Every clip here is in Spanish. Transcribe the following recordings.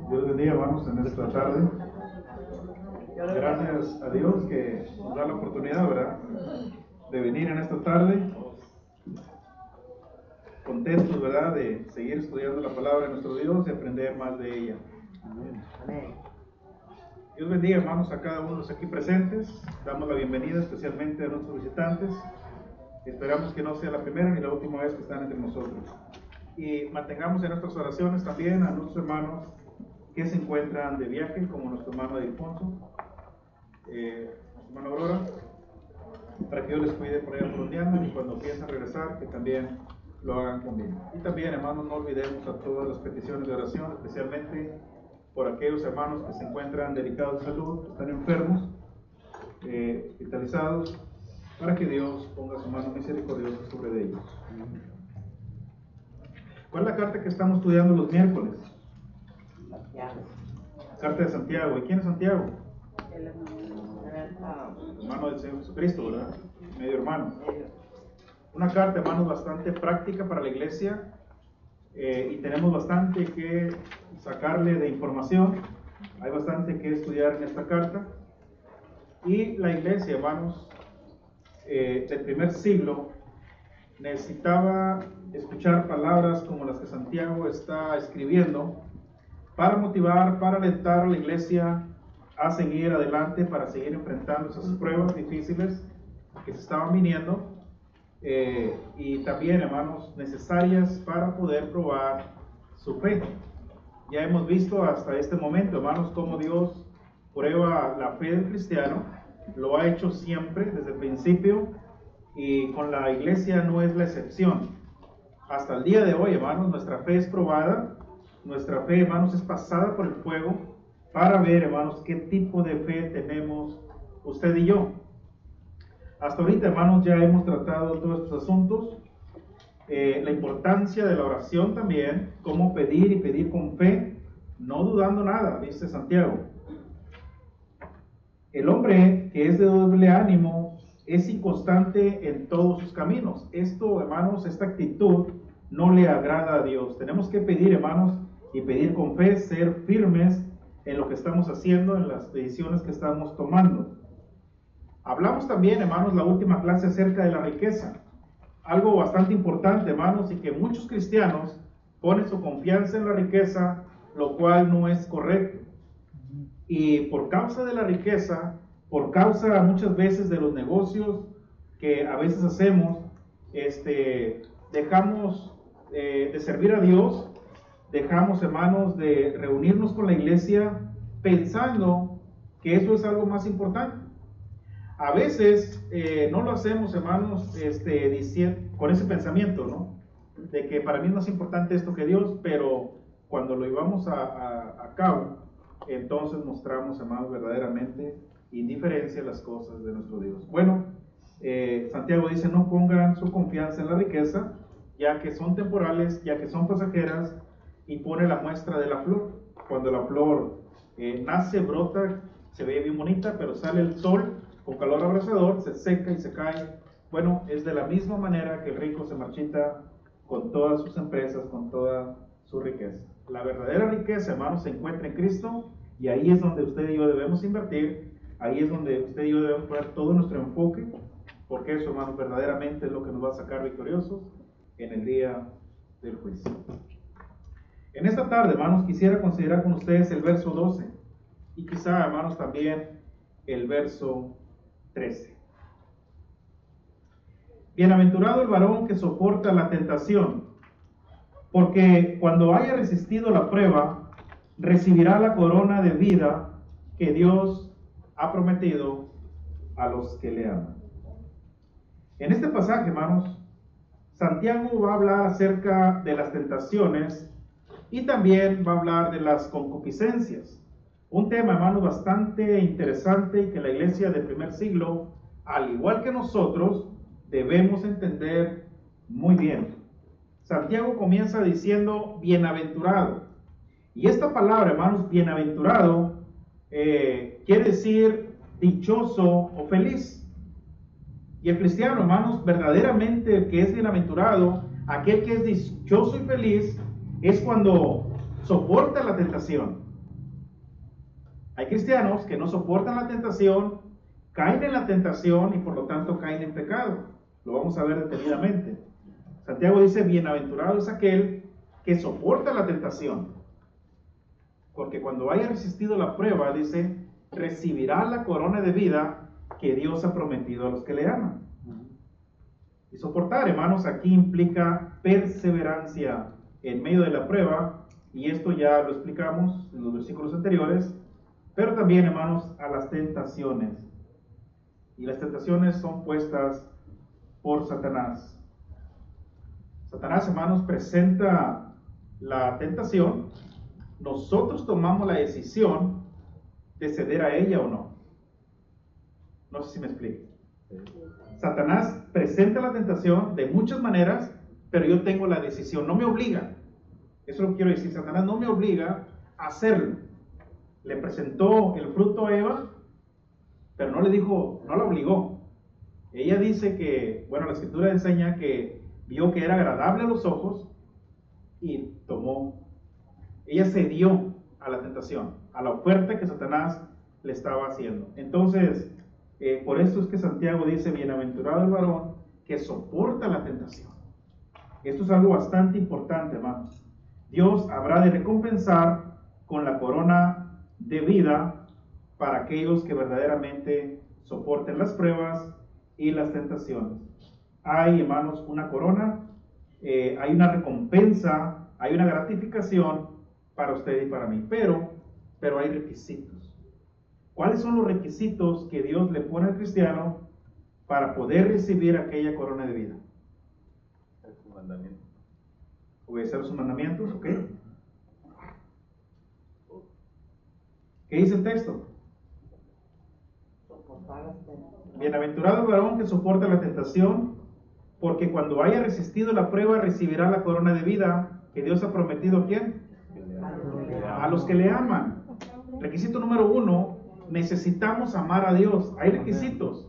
Dios bendiga, hermanos, en esta tarde. Gracias a Dios que nos da la oportunidad, ¿verdad?, de venir en esta tarde. Contentos, ¿verdad?, de seguir estudiando la palabra de nuestro Dios y aprender más de ella. Amén. Dios bendiga, hermanos, a cada uno de los aquí presentes. Damos la bienvenida especialmente a nuestros visitantes. Esperamos que no sea la primera ni la última vez que están entre nosotros. Y mantengamos en nuestras oraciones también a nuestros hermanos que se encuentran de viaje, como nuestro hermano Ildefonso, nuestra hermana Aurora, para que Dios les cuide por allá por donde andan, y cuando piensen regresar, que también lo hagan con bien. Y también, hermanos, no olvidemos a todas las peticiones de oración, especialmente por aquellos hermanos que se encuentran delicados de salud, que están enfermos, hospitalizados, para que Dios ponga su mano misericordiosa sobre ellos. ¿Cuál es la carta que estamos estudiando los miércoles? Carta de Santiago. ¿Y quién es Santiago? El hermano del Señor Jesucristo, ¿verdad? Medio hermano. Una carta, hermanos, bastante práctica para la iglesia, y tenemos bastante que sacarle de información. Hay bastante que estudiar en esta carta. Y la iglesia, hermanos, del primer siglo necesitaba escuchar palabras como las que Santiago está escribiendo para motivar, para alentar a la iglesia a seguir adelante, para seguir enfrentando esas pruebas difíciles que se estaban viniendo, y también, hermanos, necesarias para poder probar su fe. Ya hemos visto hasta este momento, hermanos, cómo Dios prueba la fe del cristiano. Lo ha hecho siempre, desde el principio, y con la iglesia no es la excepción. Hasta el día de hoy, hermanos, nuestra fe es probada, nuestra fe, hermanos, es pasada por el fuego para ver, hermanos, qué tipo de fe tenemos usted y yo. Hasta ahorita, hermanos, ya hemos tratado todos estos asuntos, la importancia de la oración también, cómo pedir y pedir con fe, no dudando nada, dice Santiago. El hombre que es de doble ánimo es inconstante en todos sus caminos. Esto, hermanos, esta actitud no le agrada a Dios. Tenemos que pedir, hermanos, y pedir con fe, ser firmes en lo que estamos haciendo, en las decisiones que estamos tomando. Hablamos también, hermanos, la última clase acerca de la riqueza. Algo bastante importante, hermanos, y que muchos cristianos ponen su confianza en la riqueza, lo cual no es correcto. Y por causa de la riqueza, por causa muchas veces de los negocios que a veces hacemos, dejamos de servir a Dios, dejamos, hermanos, de reunirnos con la iglesia pensando que eso es algo más importante. A veces no lo hacemos, hermanos, con ese pensamiento, ¿no?, de que para mí es más importante esto que Dios, pero cuando lo llevamos a cabo, entonces mostramos, hermanos, verdaderamente indiferencia a las cosas de nuestro Dios. Bueno, Santiago dice: no pongan su confianza en la riqueza, ya que son temporales, ya que son pasajeras, y pone la muestra de la flor. Cuando la flor nace, brota, se ve bien bonita, pero sale el sol con calor abrasador, se seca y se cae. Bueno, es de la misma manera que el rico se marchita con todas sus empresas, con toda su riqueza. La verdadera riqueza, hermanos, se encuentra en Cristo, y ahí es donde usted y yo debemos invertir, ahí es donde usted y yo debemos poner todo nuestro enfoque, porque eso, hermanos, verdaderamente es lo que nos va a sacar victoriosos en el día del juicio. En esta tarde, hermanos, quisiera considerar con ustedes el verso 12, y quizá, hermanos, también el verso 13. Bienaventurado el varón que soporta la tentación, porque cuando haya resistido la prueba, recibirá la corona de vida que Dios ha prometido a los que le aman. En este pasaje, hermanos, Santiago va a hablar acerca de las tentaciones y también va a hablar de las concupiscencias. Un tema, hermanos, bastante interesante, y que la iglesia del primer siglo, al igual que nosotros, debemos entender muy bien. Santiago comienza diciendo bienaventurado. Y esta palabra, hermanos, bienaventurado, quiere decir dichoso o feliz. Y el cristiano, hermanos, verdaderamente el que es bienaventurado, Aquel que es dichoso y feliz es cuando soporta la tentación. Hay cristianos que no soportan la tentación, caen en la tentación y por lo tanto caen en pecado. Lo vamos a ver detenidamente. Santiago dice, bienaventurado es aquel que soporta la tentación, porque cuando haya resistido la prueba, dice, recibirá la corona de vida que Dios ha prometido a los que le aman. Y soportar, hermanos, aquí implica perseverancia en medio de la prueba, y esto ya lo explicamos en los versículos anteriores, pero también, hermanos, a las tentaciones. Y las tentaciones son puestas por Satanás. Satanás, hermanos, presenta la tentación. Nosotros tomamos la decisión de ceder a ella o no. No sé si me explico. Satanás presenta la tentación de muchas maneras, pero yo tengo la decisión, no me obliga. Eso es lo que quiero decir, Satanás no me obliga a hacerlo. Le presentó el fruto a Eva, pero no le dijo, no la obligó. Ella dice que, bueno, la escritura enseña que vio que era agradable a los ojos y tomó. Ella cedió a la tentación, a la oferta que Satanás le estaba haciendo. Entonces, por eso es que Santiago dice, bienaventurado el varón que soporta la tentación. Esto es algo bastante importante, hermanos. Dios habrá de recompensar con la corona de vida para aquellos que verdaderamente soporten las pruebas y las tentaciones. Hay, hermanos, una corona, hay una recompensa, hay una gratificación para usted y para mí, pero hay requisitos. ¿Cuáles son los requisitos que Dios le pone al cristiano para poder recibir aquella corona de vida? Obedecer sus mandamientos, ¿ok? ¿Qué dice el texto? Bienaventurado el varón que soporta la tentación, porque cuando haya resistido la prueba recibirá la corona de vida que Dios ha prometido ¿a quién? A los que le aman. Requisito número 1, necesitamos amar a Dios. Hay requisitos,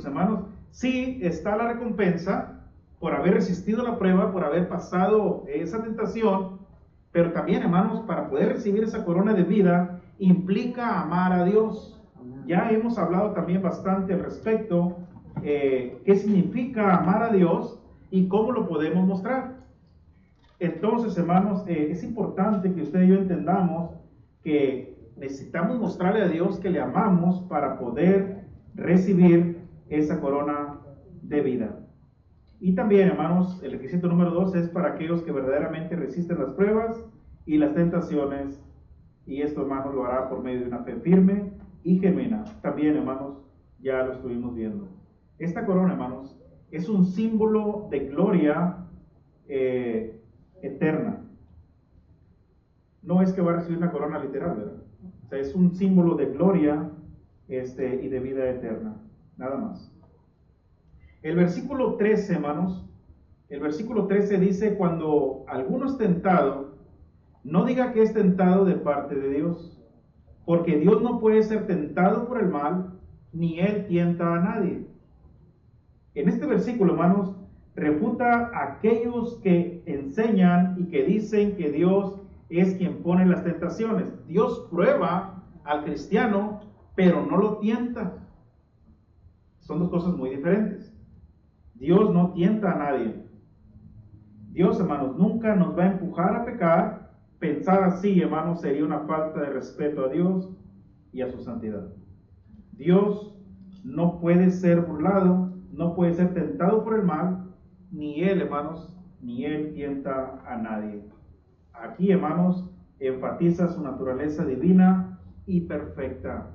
hermanos. Sí está la recompensa por haber resistido la prueba, por haber pasado esa tentación, pero también, hermanos, para poder recibir esa corona de vida implica amar a Dios. Ya hemos hablado también bastante al respecto, qué significa amar a Dios y cómo lo podemos mostrar. Entonces, hermanos, es importante que usted y yo entendamos que necesitamos mostrarle a Dios que le amamos para poder recibir esa corona de vida. Y también, hermanos, el requisito número 2 es para aquellos que verdaderamente resisten las pruebas y las tentaciones, y esto, hermanos, lo hará por medio de una fe firme y genuina. También, hermanos, ya lo estuvimos viendo. Esta corona, hermanos, es un símbolo de gloria eterna. No es que va a recibir una corona literal, ¿verdad? O sea, es un símbolo de gloria y de vida eterna, nada más. El versículo 13, hermanos, el versículo 13 dice, cuando alguno es tentado, no diga que es tentado de parte de Dios, porque Dios no puede ser tentado por el mal, ni Él tienta a nadie. En este versículo, hermanos, refuta a aquellos que enseñan y que dicen que Dios es quien pone las tentaciones. Dios prueba al cristiano, pero no lo tienta. Son dos cosas muy diferentes. Dios no tienta a nadie. Dios, hermanos, nunca nos va a empujar a pecar. Pensar así, hermanos, sería una falta de respeto a Dios y a su santidad. Dios no puede ser burlado, no puede ser tentado por el mal, ni Él, hermanos, ni Él tienta a nadie. Aquí, hermanos, enfatiza su naturaleza divina y perfecta.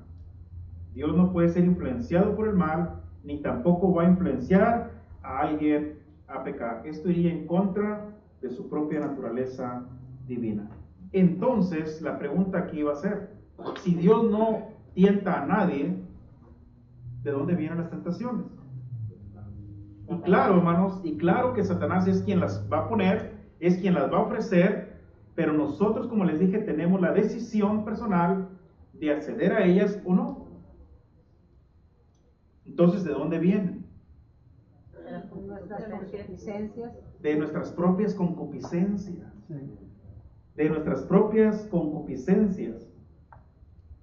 Dios no puede ser influenciado por el mal, ni tampoco va a influenciar a alguien a pecar. Esto iría en contra de su propia naturaleza divina. Entonces, la pregunta aquí va a ser, si Dios no tienta a nadie, ¿de dónde vienen las tentaciones? Y claro, hermanos, y claro que Satanás es quien las va a poner, es quien las va a ofrecer, pero nosotros, como les dije, tenemos la decisión personal de acceder a ellas o no. Entonces, ¿de dónde vienen? nuestras concupiscencias. De nuestras propias concupiscencias. De nuestras propias concupiscencias.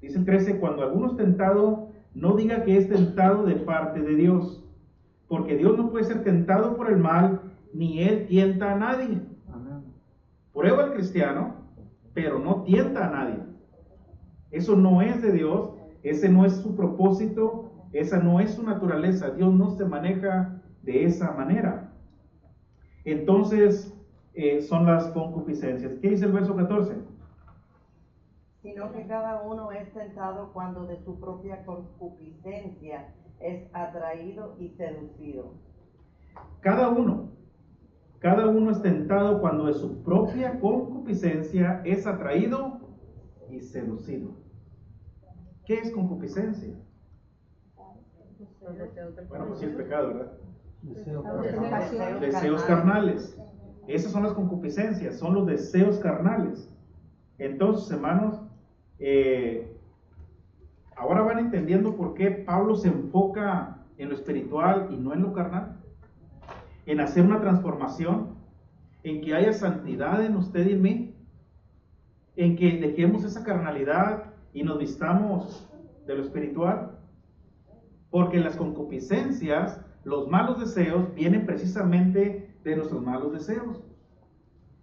Dice el 13, cuando alguno es tentado, no diga que es tentado de parte de Dios, porque Dios no puede ser tentado por el mal, ni Él tienta a nadie. Amén. Prueba al cristiano, pero no tienta a nadie. Eso no es de Dios, ese no es su propósito, esa no es su naturaleza. Dios no se maneja de esa manera. Entonces, son las concupiscencias. ¿Qué dice el verso 14? Sino que cada uno es tentado cuando de su propia concupiscencia es atraído y seducido. Cada uno es tentado cuando de su propia concupiscencia es atraído y seducido. ¿Qué es concupiscencia? Bueno, pues sí es pecado, ¿verdad? Deseos carnales. Esas son las concupiscencias, son los deseos carnales. Entonces, hermanos, ahora van entendiendo por qué Pablo se enfoca en lo espiritual y no en lo carnal. En hacer una transformación, en que haya santidad en usted y en mí, en que dejemos esa carnalidad y nos vistamos de lo espiritual. Porque las concupiscencias, los malos deseos, vienen precisamente de nuestros malos deseos,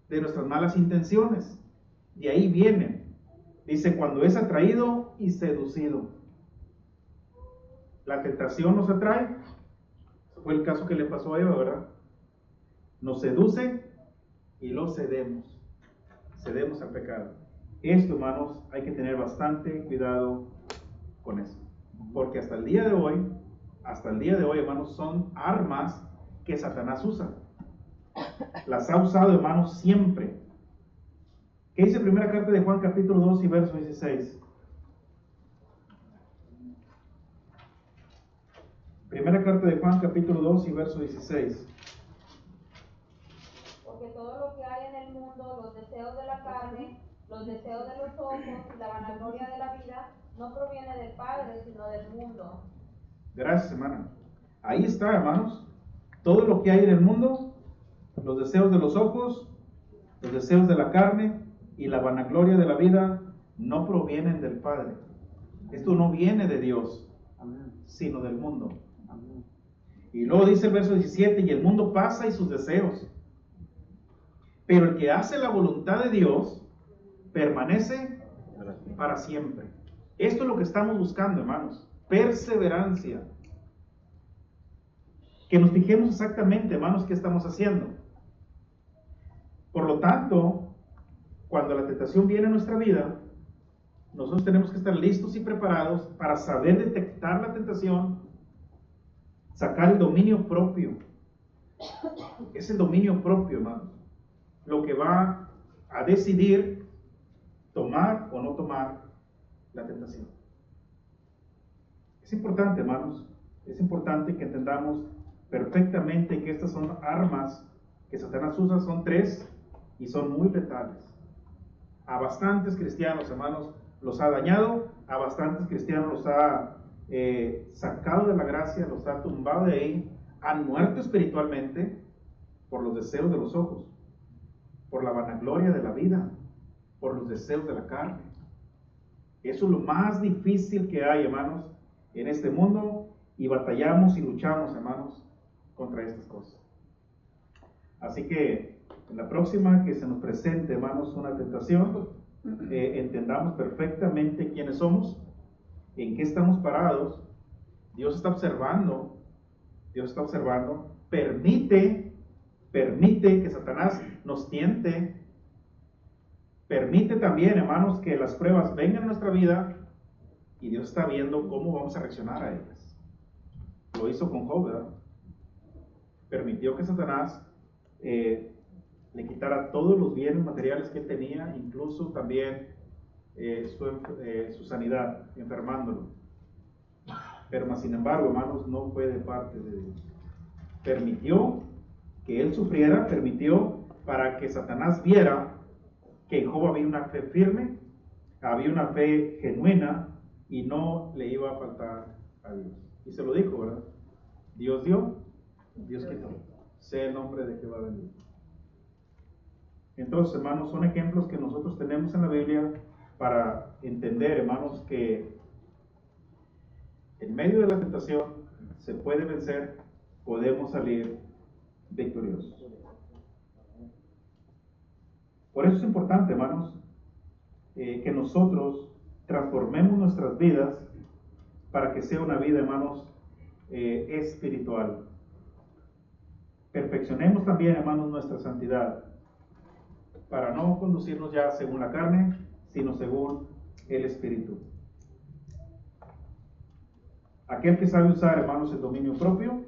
de nuestras malas intenciones. De ahí vienen. Dice, cuando es atraído y seducido. La tentación nos atrae. Ese fue el caso que le pasó a Eva, ¿verdad? Nos seduce y lo cedemos. Cedemos al pecado. Esto, hermanos, hay que tener bastante cuidado con eso. Porque hasta el día de hoy, hermanos, son armas que Satanás usa. Las ha usado, hermanos, siempre. ¿Qué dice primera carta de Juan, capítulo 2 y verso 16? Primera carta de Juan, capítulo 2 y verso 16. Porque todo lo que hay en el mundo, los deseos de la carne, los deseos de los ojos y la vanagloria de la vida, no proviene del Padre, sino del mundo. Gracias, hermana. Ahí está, hermanos. Todo lo que hay en el mundo, los deseos de los ojos, los deseos de la carne y la vanagloria de la vida, no provienen del Padre. Esto no viene de Dios, sino del mundo. Y luego dice el verso 17, y el mundo pasa y sus deseos. Pero el que hace la voluntad de Dios permanece para siempre. Esto es lo que estamos buscando, hermanos. Perseverancia. Que nos fijemos exactamente, hermanos, qué estamos haciendo. Por lo tanto, cuando la tentación viene a nuestra vida, nosotros tenemos que estar listos y preparados para saber detectar la tentación, sacar el dominio propio. Es el dominio propio, hermanos, lo que va a decidir tomar o no tomar la tentación. Es importante, hermanos, es importante que entendamos perfectamente que estas son armas que Satanás usa, son tres y son muy letales. A bastantes cristianos, hermanos, los ha dañado, a bastantes cristianos los ha sacado de la gracia, los ha tumbado de ahí, han muerto espiritualmente por los deseos de los ojos, por la vanagloria de la vida, por los deseos de la carne. Eso es lo más difícil que hay, hermanos, en este mundo, y batallamos y luchamos, hermanos, contra estas cosas. Así que en la próxima que se nos presente, hermanos, una tentación, entendamos perfectamente quiénes somos, en qué estamos parados. Dios está observando, permite que Satanás nos tiente, permite también, hermanos, que las pruebas vengan a nuestra vida, y Dios está viendo cómo vamos a reaccionar a ellas. Lo hizo con Job, ¿verdad? Permitió que Satanás le quitara todos los bienes materiales que él tenía, incluso también su sanidad, enfermándolo. Pero más sin embargo, hermanos, no fue de parte de Dios. Permitió que él sufriera, permitió para que Satanás viera que en Job había una fe firme, había una fe genuina y no le iba a faltar a Dios. Y se lo dijo, ¿verdad? Dios dio, Dios quitó. sea el nombre de Jehová bendito. Entonces, hermanos, son ejemplos que nosotros tenemos en la Biblia para entender, hermanos, que en medio de la tentación se puede vencer, podemos salir victoriosos. Por eso es importante, hermanos, que nosotros transformemos nuestras vidas para que sea una vida, hermanos, espiritual. Perfeccionemos también, hermanos, nuestra santidad para no conducirnos ya según la carne, sino según el Espíritu. Aquel que sabe usar, hermanos, el dominio propio,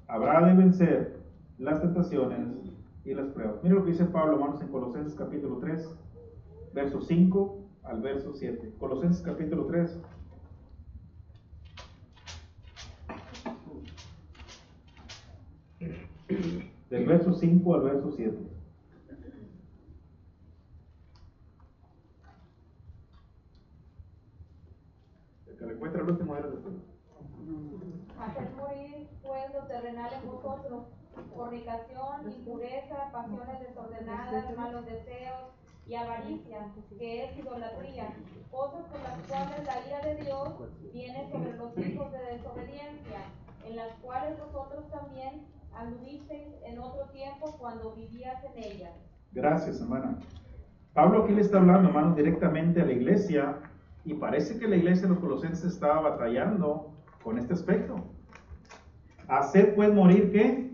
habrá de vencer las tentaciones y las pruebas. Mira lo que dice Pablo, hermanos, en Colosenses capítulo 3, verso 5 al verso 7. Colosenses capítulo 3. Del verso 5 al verso 7. El que le encuentra el último era después. Hacer morir pues lo terrenal en vosotros: fornicación, impureza, pasiones desordenadas, malos deseos y avaricia, que es idolatría, cosas por las cuales la ira de Dios viene sobre los hijos de desobediencia, en las cuales vosotros también anduvisteis en otro tiempo cuando vivías en ellas. Gracias, hermana. Pablo aquí le está hablando, hermanos, directamente a la iglesia, y parece que la iglesia de los Colosenses estaba batallando con este aspecto. Hacer pues morir, ¿qué?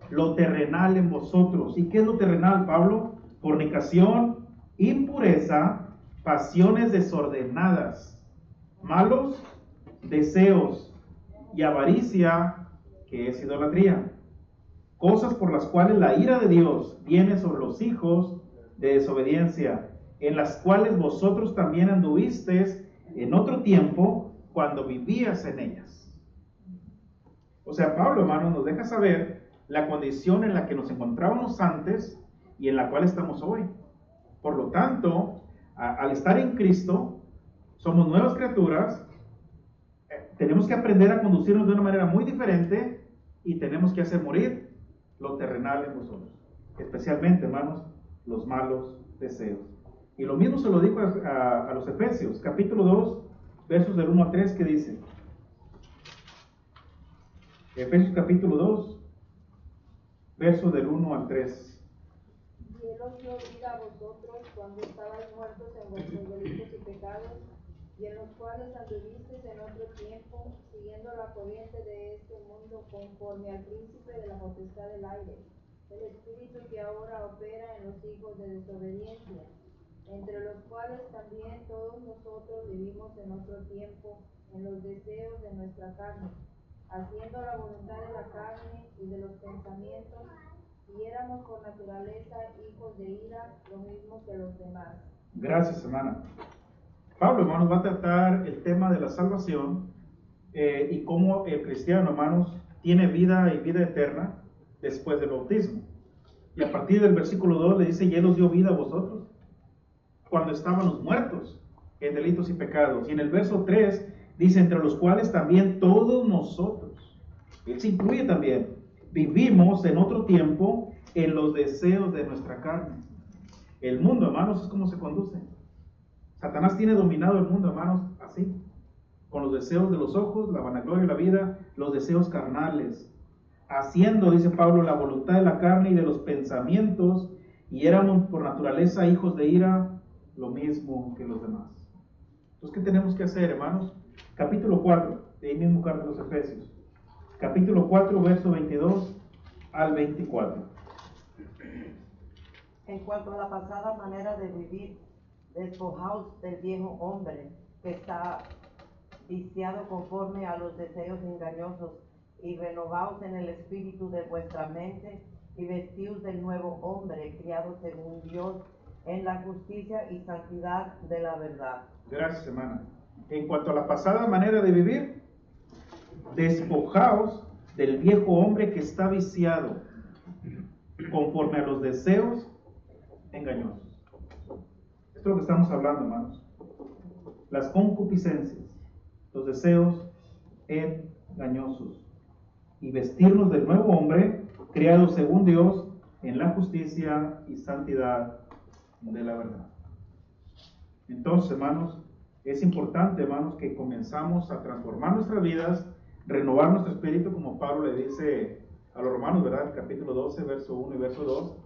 Lo terrenal en vosotros. ¿Y qué es lo terrenal, Pablo? Fornicación, impureza, pasiones desordenadas, malos deseos y avaricia, que es idolatría. Cosas por las cuales la ira de Dios viene sobre los hijos de desobediencia, en las cuales vosotros también anduvisteis en otro tiempo cuando vivías en ellas. O sea, Pablo, hermano, nos deja saber la condición en la que nos encontrábamos antes y en la cual estamos hoy. Por lo tanto, al estar en Cristo, somos nuevas criaturas, tenemos que aprender a conducirnos de una manera muy diferente y tenemos que hacer morir lo terrenal en nosotros, especialmente, hermanos, los malos deseos. Y lo mismo se lo dijo a los Efesios, capítulo 2, versos del 1 al 3, que dice, Efesios capítulo 2, versos del 1 al 3. Y Él os dio vida a vosotros cuando estabais muertos en vuestros delitos y pecados, y en los cuales anduvisteis en otro tiempo, siguiendo la corriente de este mundo, conforme al príncipe de la potestad del aire, el espíritu que ahora opera en los hijos de desobediencia, entre los cuales también todos nosotros vivimos en otro tiempo, en los deseos de nuestra carne, haciendo la voluntad de la carne y de los pensamientos, y éramos por naturaleza hijos de ira, lo mismo que los demás. Gracias, hermana. Pablo, hermanos, va a tratar el tema de la salvación y cómo el cristiano, hermanos, tiene vida y vida eterna después del bautismo. Y a partir del versículo 2 le dice, y Él os dio vida a vosotros cuando estábamos muertos en delitos y pecados. Y en el verso 3 dice, entre los cuales también todos nosotros, Él se incluye también, vivimos en otro tiempo en los deseos de nuestra carne. El mundo, hermanos, es como se conduce. Satanás tiene dominado el mundo, hermanos, así, con los deseos de los ojos, la vanagloria de la vida, los deseos carnales, haciendo, dice Pablo, la voluntad de la carne y de los pensamientos, y éramos por naturaleza hijos de ira, lo mismo que los demás. Entonces, ¿qué tenemos que hacer, hermanos? Capítulo 4, de ahí mismo carta de los Efesios. Capítulo 4, verso 22 al 24. En cuanto a la pasada manera de vivir, despojaos del viejo hombre que está viciado conforme a los deseos engañosos, y renovaos en el espíritu de vuestra mente, y vestíos del nuevo hombre, criado según Dios, en la justicia y santidad de la verdad. Gracias, hermana. En cuanto a la pasada manera de vivir, despojaos del viejo hombre que está viciado conforme a los deseos engañosos. Esto es lo que estamos hablando, hermanos. Las concupiscencias, los deseos engañosos. Y vestirnos del nuevo hombre creados según Dios en la justicia y santidad de la verdad. Entonces, hermanos, es importante, hermanos, que comenzamos a transformar nuestras vidas, renovar nuestro espíritu, como Pablo le dice a los romanos, ¿verdad? Capítulo 12, verso 1 y verso 2.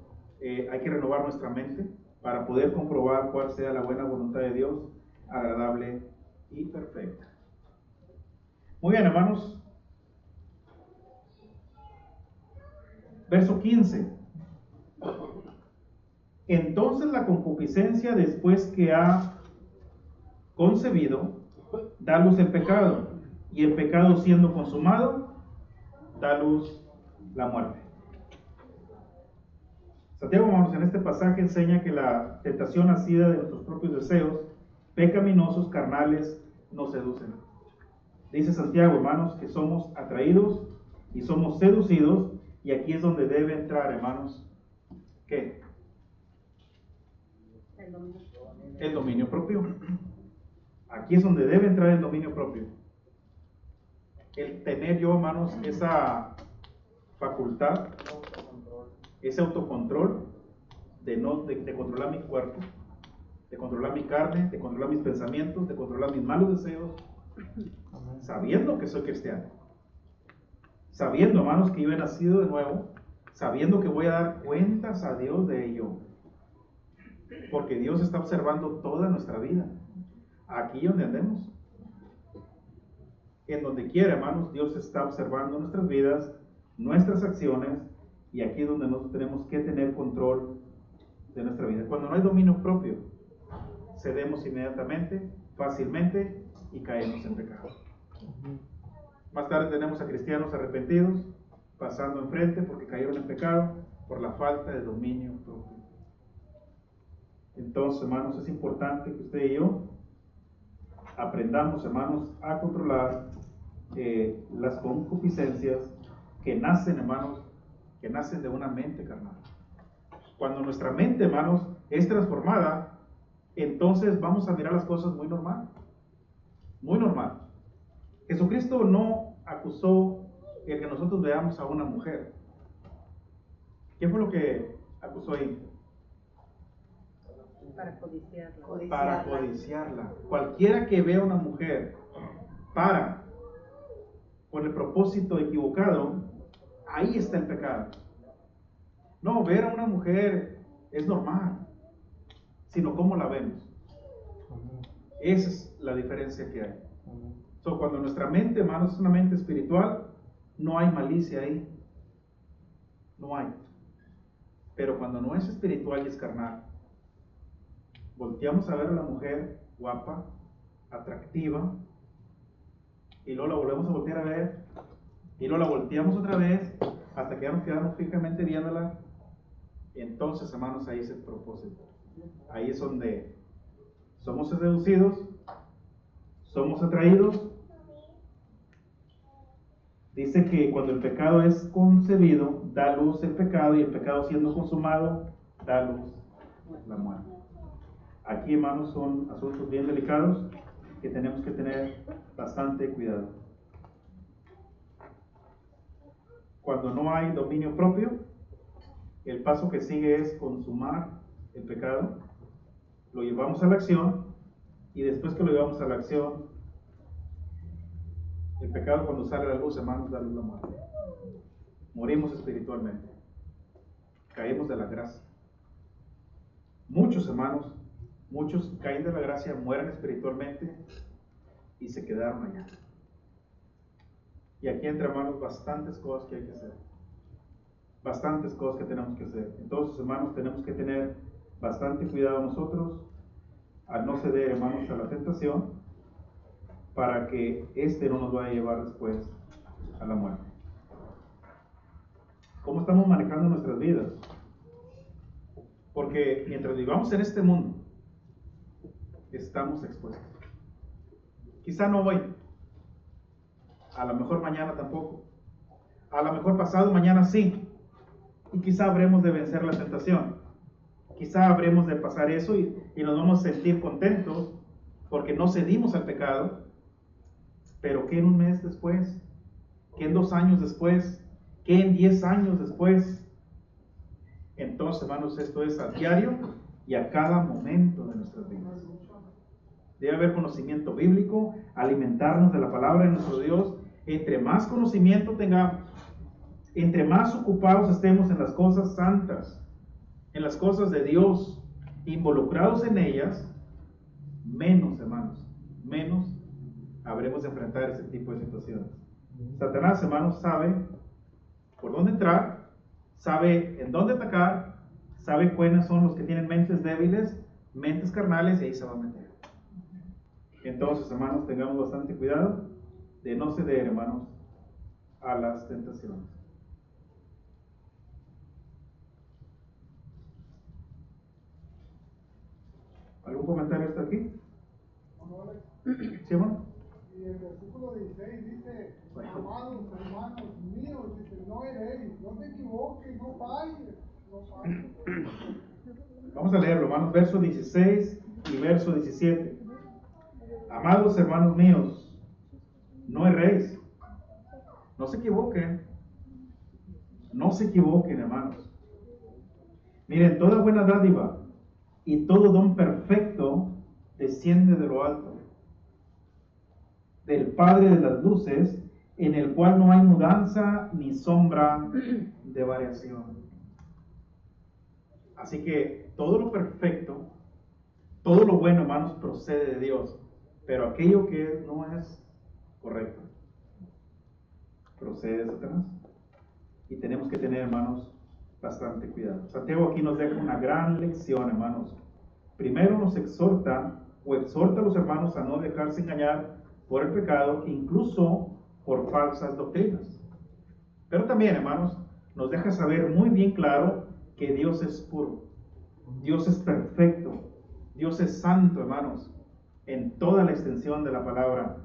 Hay que renovar nuestra mente para poder comprobar cuál sea la buena voluntad de Dios, agradable y perfecta. Muy bien, hermanos. Verso 15. Entonces la concupiscencia, después que ha concebido, da luz el pecado, y el pecado siendo consumado, da luz la muerte. Santiago, hermanos, en este pasaje enseña que la tentación nacida de nuestros propios deseos pecaminosos, carnales, nos seducen. Dice Santiago, hermanos, que somos atraídos y somos seducidos, y aquí es donde debe entrar, hermanos, ¿qué? El dominio propio. Aquí es donde debe entrar el dominio propio. El tener yo, hermanos, esa facultad, ese autocontrol de controlar mi cuerpo, de controlar mi carne, de controlar mis pensamientos, de controlar mis malos deseos, sabiendo que soy cristiano, sabiendo, hermanos, que yo he nacido de nuevo, sabiendo que voy a dar cuentas a Dios de ello, porque Dios está observando toda nuestra vida, aquí donde andemos, en donde quiera, hermanos, Dios está observando nuestras vidas, nuestras acciones, y aquí es donde nosotros tenemos que tener control de nuestra vida. Cuando no hay dominio propio, cedemos inmediatamente, fácilmente, y caemos en pecado. Más tarde tenemos a cristianos arrepentidos pasando enfrente porque cayeron en pecado por la falta de dominio propio. Entonces, hermanos, es importante que usted y yo aprendamos, hermanos, a controlar las concupiscencias que nacen, hermanos, que nacen de una mente carnal. Cuando nuestra mente, hermanos, es transformada, entonces vamos a mirar las cosas muy normal. Muy normal. Jesucristo no acusó el que nosotros veamos a una mujer. ¿Qué fue lo que acusó ahí? Para codiciarla. Para codiciarla. Cualquiera que vea a una mujer con el propósito equivocado, ahí está el pecado. No, ver a una mujer es normal, sino cómo la vemos. Esa es la diferencia que hay. Cuando nuestra mente, hermanos, es una mente espiritual, no hay malicia ahí. No hay. Pero cuando no es espiritual y es carnal, volteamos a ver a la mujer guapa, atractiva, y luego la volvemos a voltear a ver, y luego la volteamos otra vez, hasta que ya nos quedamos fijamente viéndola. Entonces, hermanos, ahí es el propósito. Ahí es donde somos seducidos, somos atraídos. Dice que cuando el pecado es concebido, da luz el pecado, y el pecado siendo consumado, da luz la muerte. Aquí, hermanos, son asuntos bien delicados que tenemos que tener bastante cuidado. Cuando no hay dominio propio, el paso que sigue es consumar el pecado, lo llevamos a la acción, y después que lo llevamos a la acción, el pecado, cuando sale a la luz, hermanos, da luz la muerte. Morimos espiritualmente, caemos de la gracia. Muchos, hermanos, muchos caen de la gracia, mueren espiritualmente y se quedaron allá. Y aquí entra, hermanos, bastantes cosas que hay que hacer. Bastantes cosas que tenemos que hacer. Entonces, hermanos, tenemos que tener bastante cuidado nosotros al no ceder, hermanos, a la tentación, para que no nos vaya a llevar después a la muerte. ¿Cómo estamos manejando nuestras vidas? Porque mientras vivamos en este mundo, estamos expuestos. Quizá no hoy, a lo mejor mañana tampoco, a lo mejor pasado mañana sí, y quizá habremos de vencer la tentación, quizá habremos de pasar eso y nos vamos a sentir contentos porque no cedimos al pecado. Pero ¿qué en un mes después? ¿Qué en 2 años después? ¿Qué en 10 años después? Entonces, hermanos, esto es a diario y a cada momento de nuestras vidas. Debe haber conocimiento bíblico, alimentarnos de la palabra de nuestro Dios. Entre más conocimiento tengamos, entre más ocupados estemos en las cosas santas, en las cosas de Dios, involucrados en ellas, menos, hermanos, menos habremos de enfrentar ese tipo de situaciones. Satanás, hermanos, sabe por dónde entrar, sabe en dónde atacar, sabe cuáles son los que tienen mentes débiles, mentes carnales, y ahí se va a meter. Entonces, hermanos, tengamos bastante cuidado de no ceder, hermanos, a las tentaciones. ¿Algún comentario hasta aquí? ¿Sí, hermano? Y el versículo 16 dice, amados hermanos míos, dice, no eréis, no te equivoques, no falles, no falles. Vamos a leerlo, hermanos, verso 16 y verso 17. Amados hermanos míos, no erréis. No se equivoquen. No se equivoquen, hermanos. Miren, toda buena dádiva y todo don perfecto desciende de lo alto, del Padre de las luces, en el cual no hay mudanza ni sombra de variación. Así que todo lo perfecto, todo lo bueno, hermanos, procede de Dios, pero aquello que no es correcto procede de Satanás. Y tenemos que tener, hermanos, bastante cuidado. Santiago aquí nos deja una gran lección, hermanos. Primero nos exhorta a los hermanos a no dejarse engañar por el pecado, incluso por falsas doctrinas. Pero también, hermanos, nos deja saber muy bien claro que Dios es puro, Dios es perfecto, Dios es santo, hermanos, en toda la extensión de la palabra.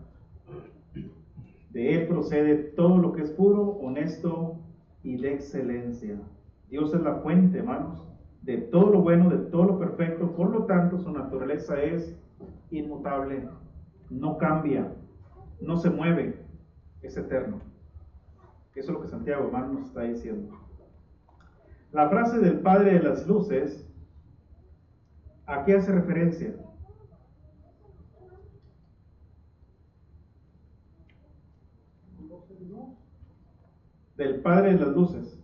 De Él procede todo lo que es puro, honesto y de excelencia. Dios es la fuente, hermanos, de todo lo bueno, de todo lo perfecto. Por lo tanto, su naturaleza es inmutable, no cambia, no se mueve, es eterno. Eso es lo que Santiago, hermanos, nos está diciendo. La frase del Padre de las luces, ¿a qué hace referencia? Del Padre de las luces.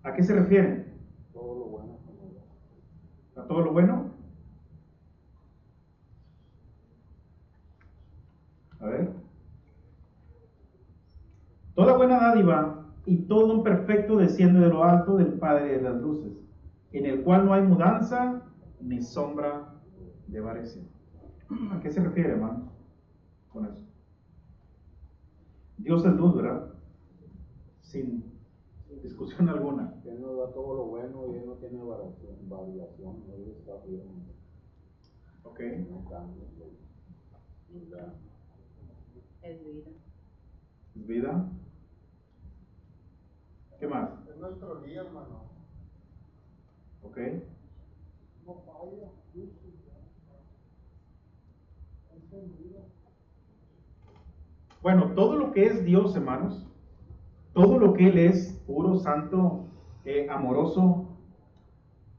¿A qué se refiere? Todo lo bueno. ¿A todo lo bueno? A ver. Toda buena dádiva y todo don perfecto desciende de lo alto del Padre de las luces, en el cual no hay mudanza ni sombra de variación. ¿A qué se refiere, hermanos, con eso? Dios es luz, ¿verdad? Sin discusión alguna. Él nos da todo lo bueno y Él no tiene variación. Él está firme. Ok. No cambia. Nos da. Es vida. ¿Es vida? ¿Qué más? Es nuestro día, hermano. Ok. No falla, justo. Es en vida. Bueno, todo lo que es Dios, hermanos, todo lo que Él es, puro, santo, amoroso,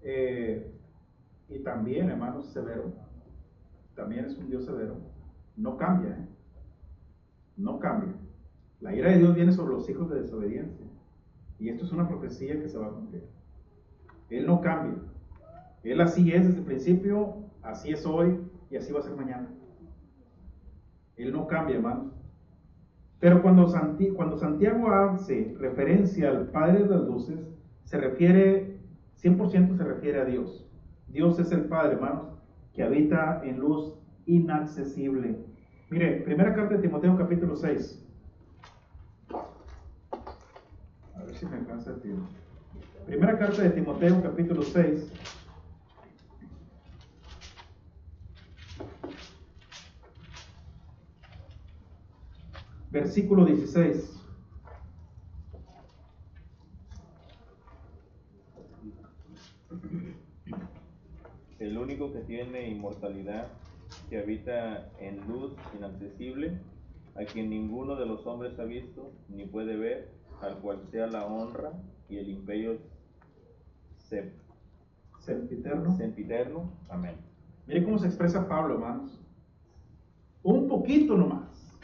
y también, hermanos, severo, también es un Dios severo, no cambia, no cambia. La ira de Dios viene sobre los hijos de desobediencia, y esto es una profecía que se va a cumplir. Él no cambia, Él así es desde el principio, así es hoy, y así va a ser mañana. Él no cambia, hermanos. Pero cuando Santiago hace referencia al Padre de las luces, se refiere, 100% se refiere a Dios. Dios es el Padre, hermanos, que habita en luz inaccesible. Mire, primera carta de Timoteo, capítulo 6. A ver si me alcanza el tiempo. Primera carta de Timoteo, capítulo 6. Versículo 16. El único que tiene inmortalidad, que habita en luz inaccesible, a quien ninguno de los hombres ha visto, ni puede ver, al cual sea la honra y el imperio sempiterno. Amén. Mire cómo se expresa Pablo, hermanos. Un poquito nomás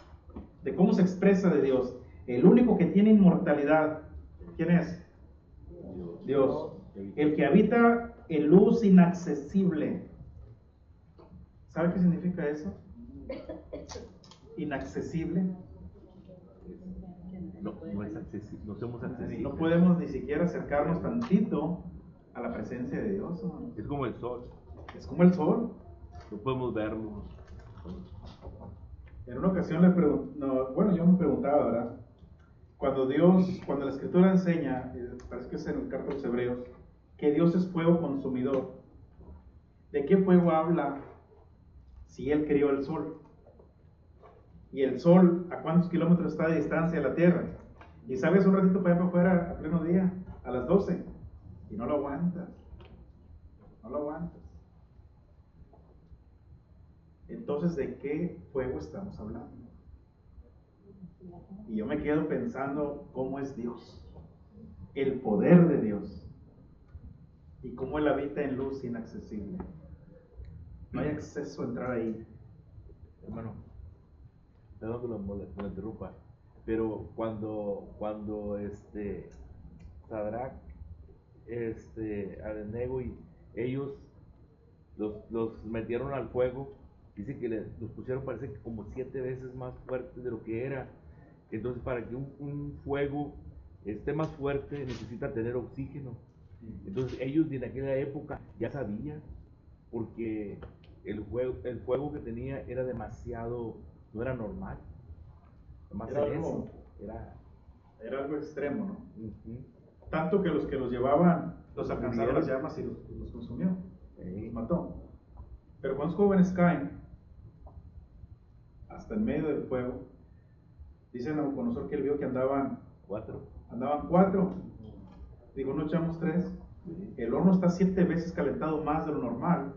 de cómo se expresa de Dios. El único que tiene inmortalidad, ¿quién es? Dios. El que habita en luz inaccesible. ¿Sabe qué significa eso? Inaccesible. No es accesible, no somos accesibles. No podemos ni siquiera acercarnos tantito a la presencia de Dios, hermanos. Es como el sol. Es como el sol. No podemos verlo. En una ocasión le yo me preguntaba, ¿verdad? Cuando la Escritura enseña, parece que es en el carta de los Hebreos, que Dios es fuego consumidor, ¿de qué fuego habla si Él creó el sol? Y el sol, ¿a cuántos kilómetros está de distancia de la Tierra? Y sabes, un ratito para allá para afuera, a pleno día, a las 12, y no lo aguantas. No lo aguantas. Entonces, ¿de qué fuego estamos hablando? Y yo me quedo pensando cómo es Dios, el poder de Dios, y cómo Él habita en luz inaccesible. No hay acceso a entrar ahí. Hermano, perdón que lo interrumpa, pero cuando Sadrach, Abednego y ellos los metieron al fuego, dice que los pusieron, parece que como 7 veces más fuerte de lo que era. Entonces, para que un fuego esté más fuerte, necesita tener oxígeno. Entonces, ellos en aquella época ya sabían, porque el fuego que tenía era demasiado, no era normal. Era algo extremo, ¿no? Tanto que los llevaban, los alcanzaron las llamas y los consumió, los mató. Pero cuando los jóvenes caen, hasta en medio del fuego, dice Nabucodonosor que él vio que andaban 4. Digo, no echamos 3. El horno está 7 veces calentado más de lo normal.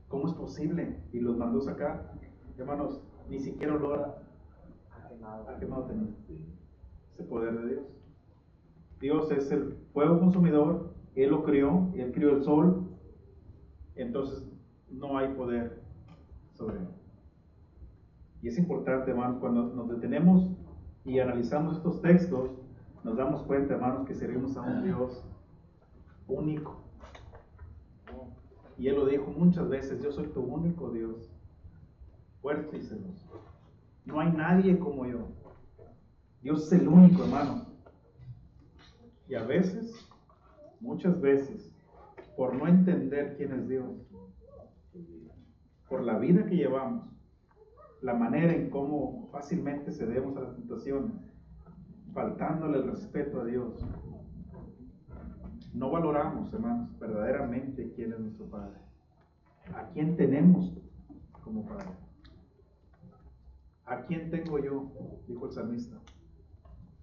¿Cómo es posible? Y los mandó sacar. Hermanos, ni siquiera olor a quemado tenía. Ese poder de Dios. Dios es el fuego consumidor. Él lo creó. Él creó el sol. Entonces no hay poder sobre él. Y es importante, hermanos, cuando nos detenemos y analizamos estos textos, nos damos cuenta, hermanos, que servimos a un Dios único. Y Él lo dijo muchas veces: yo soy tu único Dios, fuerte y celoso. No hay nadie como yo. Dios es el único, hermano. Y a veces, muchas veces, por no entender quién es Dios, por la vida que llevamos, la manera en cómo fácilmente cedemos a las tentaciones, faltándole el respeto a Dios, no valoramos, hermanos, verdaderamente quién es nuestro Padre, a quién tenemos como Padre. ¿A quién tengo yo?, dijo el salmista,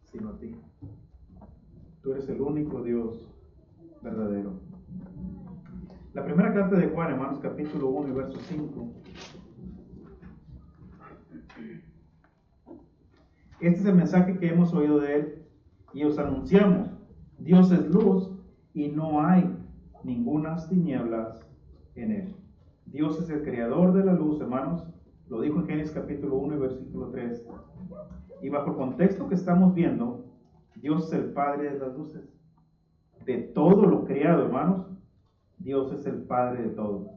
sino a ti. Tú eres el único Dios verdadero. La primera carta de Juan, hermanos, capítulo 1 y verso 5. Este es el mensaje que hemos oído de Él y os anunciamos: Dios es luz y no hay ningunas tinieblas en Él. Dios es el creador de la luz, hermanos. Lo dijo en Génesis capítulo 1 y versículo 3. Y bajo el contexto que estamos viendo, Dios es el Padre de las luces. De todo lo creado, hermanos, Dios es el Padre de todo.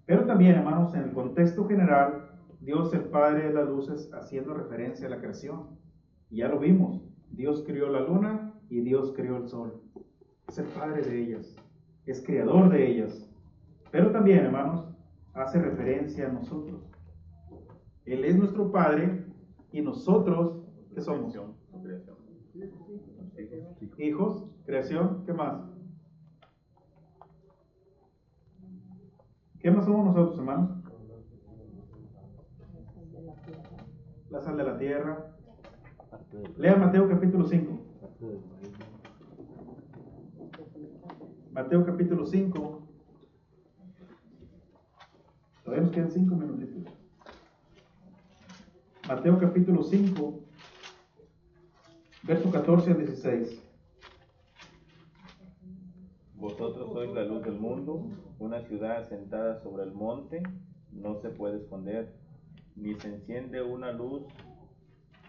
Pero también, hermanos, en el contexto general, Dios es el Padre de las luces, haciendo referencia a la creación. Y ya lo vimos. Dios creó la luna y Dios creó el sol. Es el Padre de ellas. Es creador de ellas. Pero también, hermanos, hace referencia a nosotros. Él es nuestro Padre y nosotros, ¿qué somos? Hijos, creación, ¿qué más? ¿Qué más somos nosotros, hermanos? La sal de la tierra. Lea Mateo capítulo 5. Mateo capítulo 5. Todavía nos quedan 5 minutitos. Mateo capítulo 5, verso 14 al 16. Vosotros sois la luz del mundo. Una ciudad asentada sobre el monte no se puede esconder, ni se enciende una luz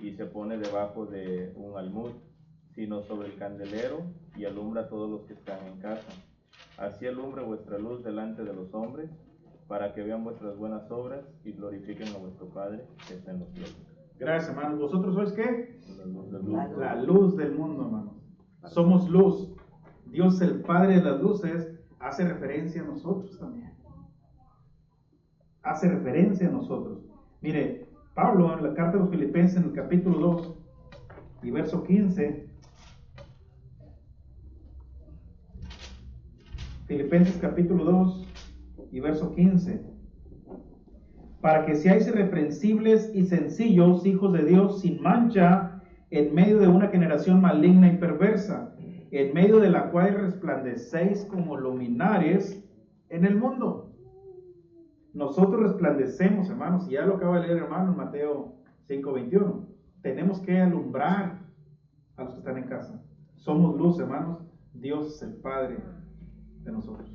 y se pone debajo de un almud, sino sobre el candelero, y alumbra a todos los que están en casa. Así alumbre vuestra luz delante de los hombres, para que vean vuestras buenas obras y glorifiquen a vuestro Padre que está en los cielos. Gracias, hermanos. ¿Vosotros sois qué? La luz del mundo. La luz del mundo, hermanos. Somos luz. Dios, el Padre de las luces, hace referencia a nosotros también. Hace referencia a nosotros. Mire, Pablo en la carta de los Filipenses, en el capítulo 2 y verso 15. Filipenses capítulo 2 y verso 15. Para que seáis irreprensibles y sencillos, hijos de Dios, sin mancha, en medio de una generación maligna y perversa, en medio de la cual resplandecéis como luminares en el mundo. Nosotros resplandecemos, hermanos, y ya lo acaba de leer, hermano, en Mateo 5:21. Tenemos que alumbrar a los que están en casa. Somos luz, hermanos. Dios es el Padre de nosotros.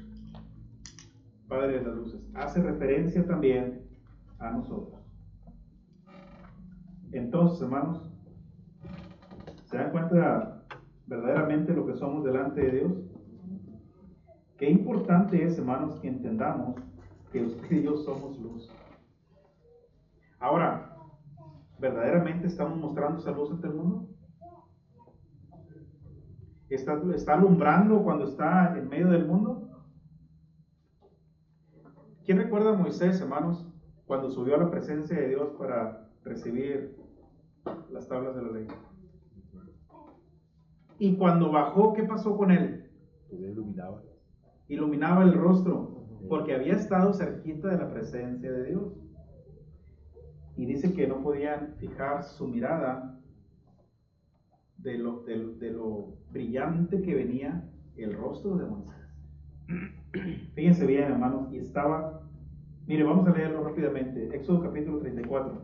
Padre de las luces. Hace referencia también a nosotros. Entonces, hermanos, ¿se dan cuenta verdaderamente lo que somos delante de Dios? Qué importante es, hermanos, que entendamos que usted y yo somos luz. Ahora, ¿verdaderamente estamos mostrando esa luz ante el mundo? ¿Está alumbrando cuando está en medio del mundo? ¿Quién recuerda a Moisés, hermanos, cuando subió a la presencia de Dios para recibir las tablas de la ley? Y cuando bajó, ¿qué pasó con él? Iluminaba el rostro, porque había estado cerquita de la presencia de Dios. Y dice que no podían fijar su mirada de lo brillante que venía el rostro de Moisés. Fíjense bien, hermanos, y estaba, mire, vamos a leerlo rápidamente. Éxodo capítulo 34.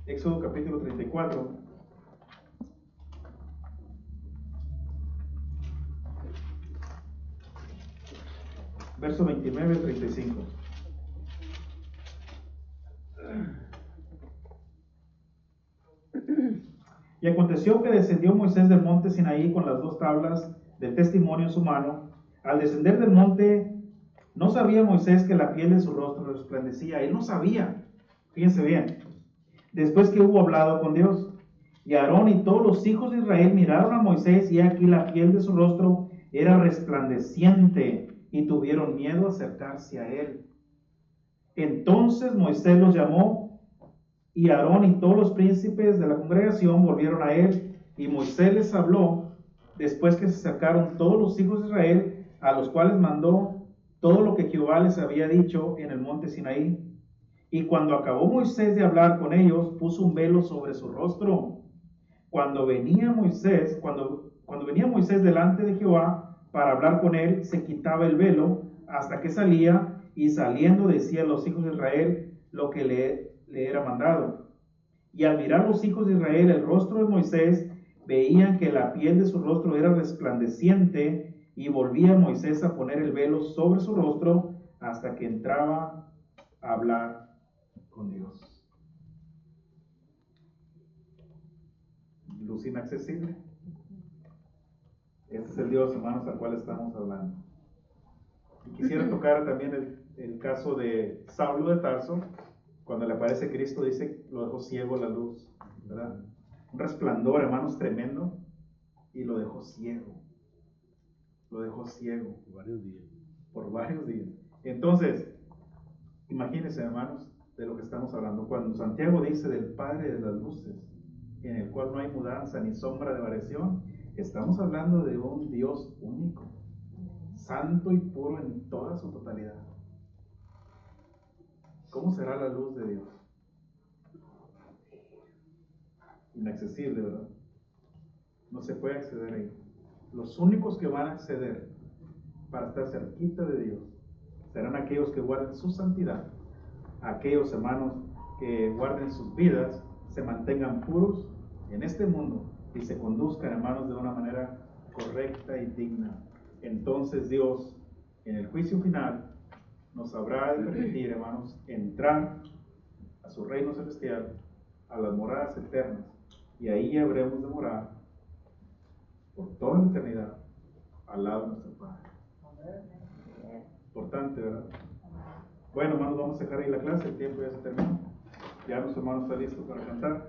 Éxodo capítulo 34. Verso 29 al 35. Y aconteció que descendió Moisés del monte Sinaí con las 2 tablas del testimonio en su mano. Al descender del monte, no sabía Moisés que la piel de su rostro resplandecía. Él no sabía. Fíjense bien. Después que hubo hablado con Dios, y Aarón y todos los hijos de Israel miraron a Moisés, y aquí la piel de su rostro era resplandeciente, y tuvieron miedo a acercarse a él. Entonces Moisés los llamó, y Aarón y todos los príncipes de la congregación volvieron a él, y Moisés les habló después que se acercaron todos los hijos de Israel, a los cuales mandó todo lo que Jehová les había dicho en el monte Sinaí. Y cuando acabó Moisés de hablar con ellos, puso un velo sobre su rostro. Cuando venía Moisés delante de Jehová para hablar con él, se quitaba el velo hasta que salía, y saliendo decía a los hijos de Israel lo que le era mandado. Y al mirar los hijos de Israel el rostro de Moisés, veían que la piel de su rostro era resplandeciente, y volvía Moisés a poner el velo sobre su rostro hasta que entraba a hablar con Dios. Luz inaccesible. Este es el Dios, hermanos, al cual estamos hablando. Y quisiera tocar también el caso de Saulo de Tarso. Cuando le aparece Cristo, dice, lo dejó ciego la luz, ¿verdad? Un resplandor, hermanos, tremendo, y lo dejó ciego. Lo dejó ciego. Por varios días. Entonces, imagínense, hermanos, de lo que estamos hablando. Cuando Santiago dice del Padre de las luces, en el cual no hay mudanza ni sombra de variación, estamos hablando de un Dios único, santo y puro en toda su totalidad. ¿Cómo será la luz de Dios? Inaccesible, ¿verdad? No se puede acceder ahí. Los únicos que van a acceder para estar cerquita de Dios serán aquellos que guarden su santidad, aquellos, hermanos, que guarden sus vidas, se mantengan puros en este mundo y se conduzcan, hermanos, de una manera correcta y digna, entonces Dios, en el juicio final, nos habrá de permitir, hermanos, entrar a su reino celestial, a las moradas eternas, y ahí habremos de morar por toda la eternidad al lado de nuestro Padre. Importante, ¿verdad? Bueno, hermanos, vamos a dejar ahí la clase, el tiempo ya se terminó. Ya nuestro hermano está listo para cantar.